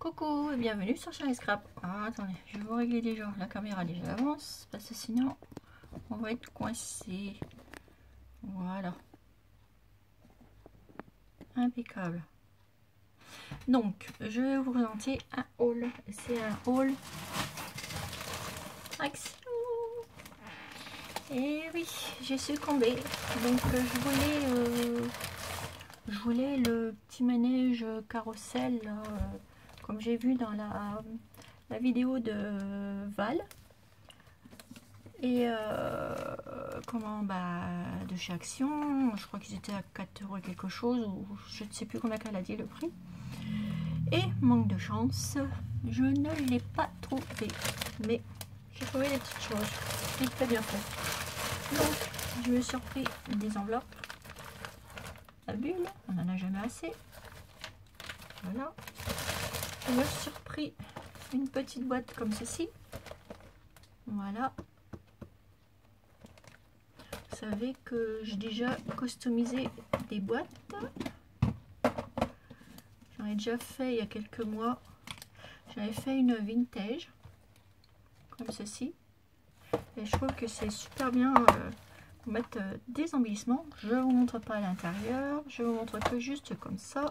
Coucou et bienvenue sur Shiny Scrap. Ah, attendez, je vais vous régler déjà la caméra déjà d'avance parce que sinon on va être coincé. Voilà. Impeccable. Donc, je vais vous présenter un haul. C'est un haul Action. Et oui, j'ai succombé. Donc, je voulais le petit manège carrousel comme j'ai vu dans la vidéo de Val. Et de chez Action, je crois qu'ils étaient à 4 € quelque chose, ou je ne sais plus combien qu'elle a dit le prix. Et manque de chance, je ne l'ai pas trouvé, mais j'ai trouvé des petites choses, c'est très bien fait. Donc je me suis repris des enveloppes à bulles, on n'en a jamais assez. Voilà, je me suis repris une petite boîte comme ceci. Voilà. Vous savez que j'ai déjà customisé des boîtes. J'en ai déjà fait il y a quelques mois. J'avais fait une vintage comme ceci. Et je trouve que c'est super bien pour mettre des embellissements. Je ne vous montre pas à l'intérieur. Je vous montre que juste comme ça.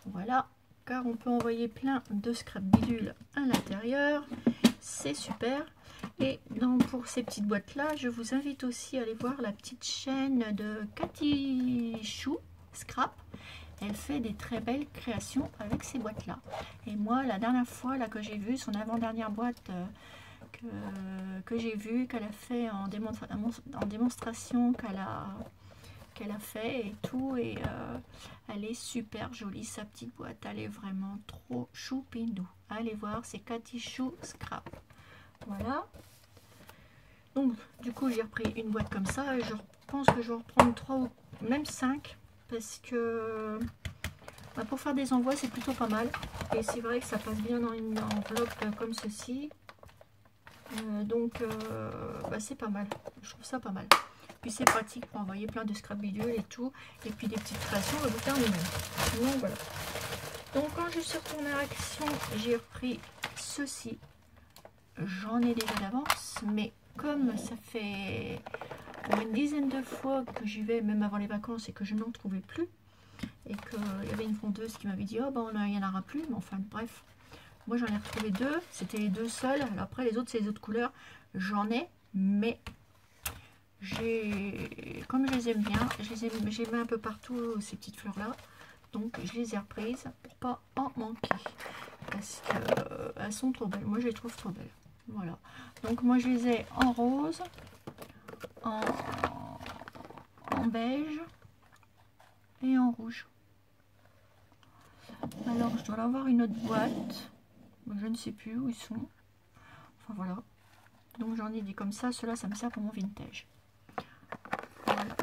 Voilà. Car on peut envoyer plein de scrap bidule à l'intérieur. C'est super. Et pour ces petites boîtes là, je vous invite aussi à aller voir la petite chaîne de Cathy Chou Scrap. Elle fait des très belles créations avec ces boîtes là. Et moi, la dernière fois là que j'ai vu son avant-dernière boîte que j'ai vue, qu'elle a fait en démonstration, qu'elle a fait et tout, et elle est super jolie sa petite boîte. Elle est vraiment trop choupinou. Allez voir, c'est Cathy Chou Scrap. Voilà. Donc du coup j'ai repris une boîte comme ça et je pense que je vais reprendre 3 ou même 5 parce que pour faire des envois c'est plutôt pas mal, et c'est vrai que ça passe bien dans une enveloppe comme ceci. C'est pas mal, je trouve ça pas mal. Puis c'est pratique pour envoyer plein de scrap bidule et tout, et puis des petites créations à vous faire nous-mêmes. Donc voilà. Donc quand je suis retournée à Action, j'ai repris ceci. J'en ai déjà d'avance, mais comme ça fait une dizaine de fois que j'y vais, même avant les vacances, et que je n'en trouvais plus, et qu'il y avait une fondeuse qui m'avait dit « Oh ben il n'y en aura plus », mais enfin bref, moi j'en ai retrouvé 2, c'était les 2 seuls. Alors après les autres c'est les autres couleurs, j'en ai, mais comme je les aime bien, j'ai mis un peu partout ces petites fleurs là, donc je les ai reprises pour pas en manquer, parce qu'elles sont trop belles, moi je les trouve trop belles. Voilà, donc moi je les ai en rose, en beige et en rouge. Alors je dois avoir une autre boîte, je ne sais plus où ils sont. Enfin voilà, donc j'en ai des comme ça, ceux-là ça me sert pour mon vintage. Voilà,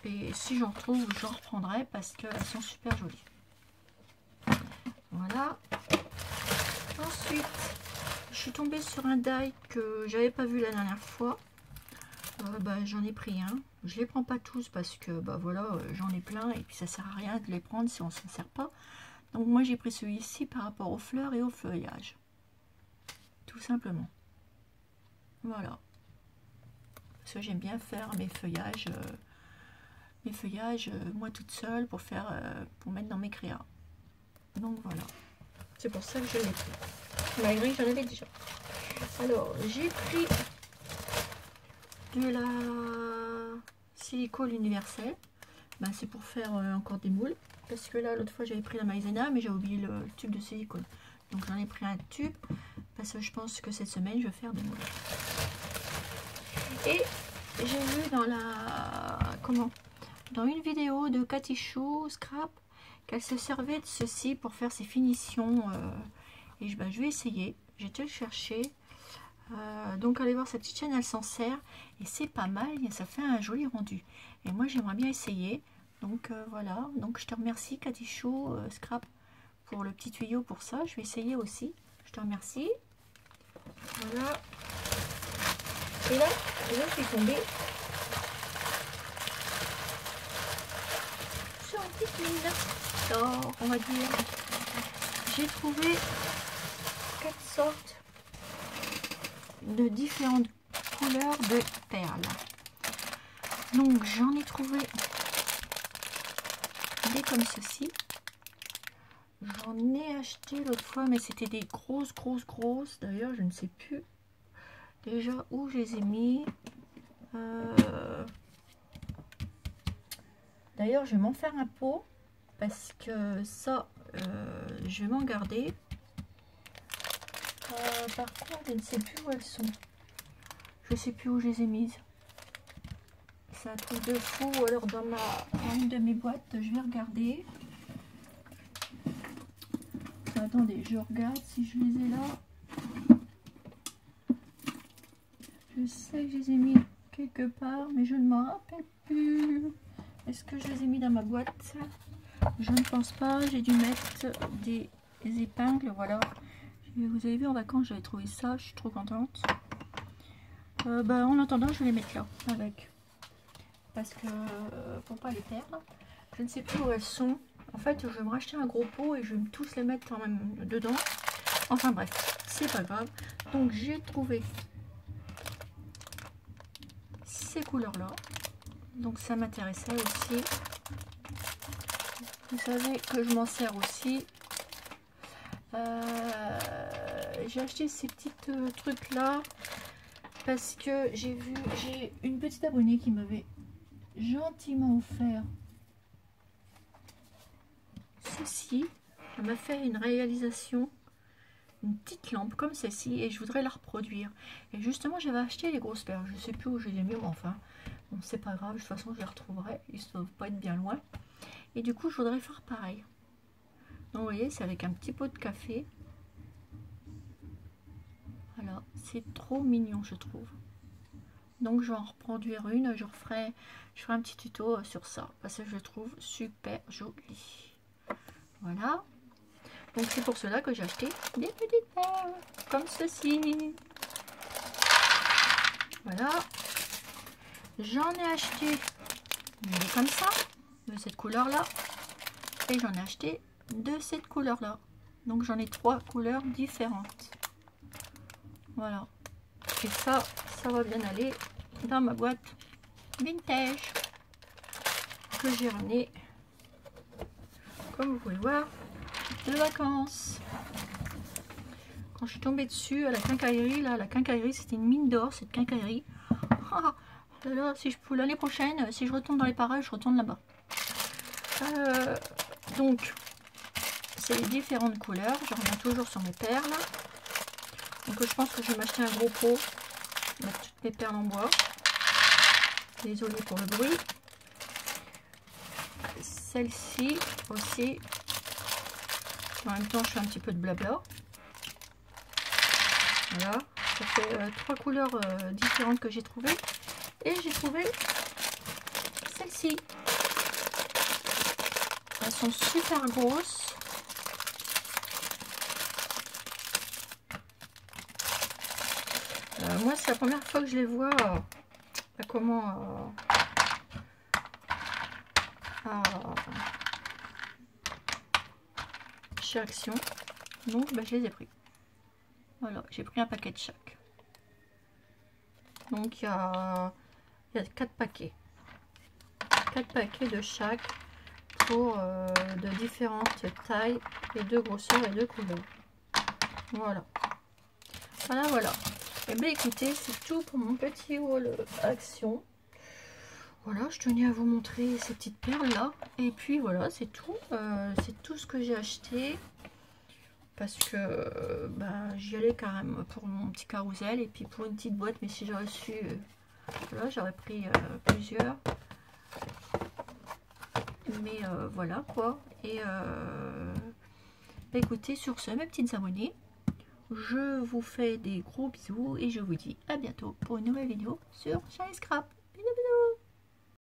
et si j'en retrouve j'en reprendrai parce qu'elles sont super jolies. Voilà. Ensuite je suis tombée sur un die que j'avais pas vu la dernière fois. J'en ai pris un. Je les prends pas tous parce que voilà, j'en ai plein et puis ça sert à rien de les prendre si on s'en sert pas. Donc moi j'ai pris celui-ci par rapport aux fleurs et au feuillage, tout simplement. Voilà, parce que j'aime bien faire mes feuillages moi toute seule pour mettre dans mes créas. Donc voilà, c'est pour ça que je l'ai pris, malgré que j'en avais déjà. Alors j'ai pris de la silicone universelle, c'est pour faire encore des moules, parce que là l'autre fois j'avais pris la maïzena mais j'ai oublié le tube de silicone, donc j'en ai pris un tube parce que je pense que cette semaine je vais faire des moules. Et j'ai vu dans une vidéo de Cathy Chou Scrap qu'elle se servait de ceci pour faire ses finitions, et je vais essayer. J'ai été le chercher. Donc allez voir sa petite chaîne, elle s'en sert et c'est pas mal, ça fait un joli rendu, et moi j'aimerais bien essayer. Donc voilà, donc je te remercie Cathy Chou Scrap pour le petit tuyau pour ça. Je vais essayer aussi, je te remercie. Voilà, et là je suis tombée sur une petite mine d'or, on va dire. j'ai trouvé 4 sortes de différentes couleurs de perles. Donc j'en ai trouvé des comme ceci. J'en ai acheté l'autre fois, mais c'était des grosses. D'ailleurs, je ne sais plus déjà où je les ai mis. D'ailleurs, je vais m'en faire un pot parce que ça, je vais m'en garder. Par contre, je ne sais plus où elles sont. Je ne sais plus où je les ai mises. C'est un truc de fou. Ou alors dans une de mes boîtes, je vais regarder. Attendez, je regarde si je les ai là. Je sais que je les ai mis quelque part, mais je ne m'en rappelle plus. Est-ce que je les ai mis dans ma boîte? Je ne pense pas. J'ai dû mettre des épingles. Voilà. Vous avez vu, en vacances, j'avais trouvé ça. Je suis trop contente. En attendant, je vais les mettre là avec. Parce que pour pas les perdre. Je ne sais plus où elles sont. En fait, je vais me racheter un gros pot et je vais tous les mettre quand même dedans. Enfin bref, c'est pas grave. Donc j'ai trouvé ces couleurs-là. Donc ça m'intéressait aussi. Vous savez que je m'en sers aussi. J'ai acheté ces petits trucs-là parce que j'ai une petite abonnée qui m'avait gentiment offert ceci. Elle m'a fait une réalisation, une petite lampe comme celle-ci, et je voudrais la reproduire. Et justement, j'avais acheté les grosses perles. Je sais plus où je les ai mis, mais enfin, bon, c'est pas grave. De toute façon, je les retrouverai. Ils ne doivent pas être bien loin. Et du coup, je voudrais faire pareil. Donc, vous voyez, c'est avec un petit pot de café. Voilà, c'est trop mignon, je trouve. Donc, je vais en reproduire une. Je ferai un petit tuto sur ça parce que je le trouve super joli. Voilà. Donc c'est pour cela que j'ai acheté des petites perles comme ceci. Voilà. J'en ai acheté des comme ça, de cette couleur là. Et j'en ai acheté de cette couleur là. Donc j'en ai 3 couleurs différentes. Voilà. Et ça va bien aller dans ma boîte vintage que j'ai ramené, comme vous pouvez voir, de vacances. Quand je suis tombée dessus à la quincaillerie, là, la quincaillerie, c'était une mine d'or, cette quincaillerie. Ah, là, si je peux, l'année prochaine, si je retourne dans les parages, je retourne là-bas. Donc, c'est les différentes couleurs. Je reviens toujours sur mes perles. Donc, je pense que je vais m'acheter un gros pot, mettre toutes mes perles en bois. Désolée pour le bruit. Celle-ci aussi. En même temps, je fais un petit peu de blabla. Voilà, ça fait 3 couleurs différentes que j'ai trouvées. Et j'ai trouvé celle-ci. Elles sont super grosses. Moi, c'est la première fois que je les vois chez Action. Donc, je les ai pris. Voilà, j'ai pris un paquet de chaque. Donc il y a 4 paquets. 4 paquets de chaque pour de différentes tailles et de grosseurs et de couleurs. Voilà. Voilà. Et bien écoutez, c'est tout pour mon petit haul Action. Voilà, je tenais à vous montrer ces petites perles là. Et puis voilà, c'est tout. C'est tout ce que j'ai acheté. Parce que j'y allais quand même pour mon petit carrousel et puis pour une petite boîte, mais si j'aurais su, voilà, j'aurais pris plusieurs. Mais voilà quoi. Et écoutez, sur ce, mes petites abonnées, je vous fais des gros bisous et je vous dis à bientôt pour une nouvelle vidéo sur Shiny Scrap.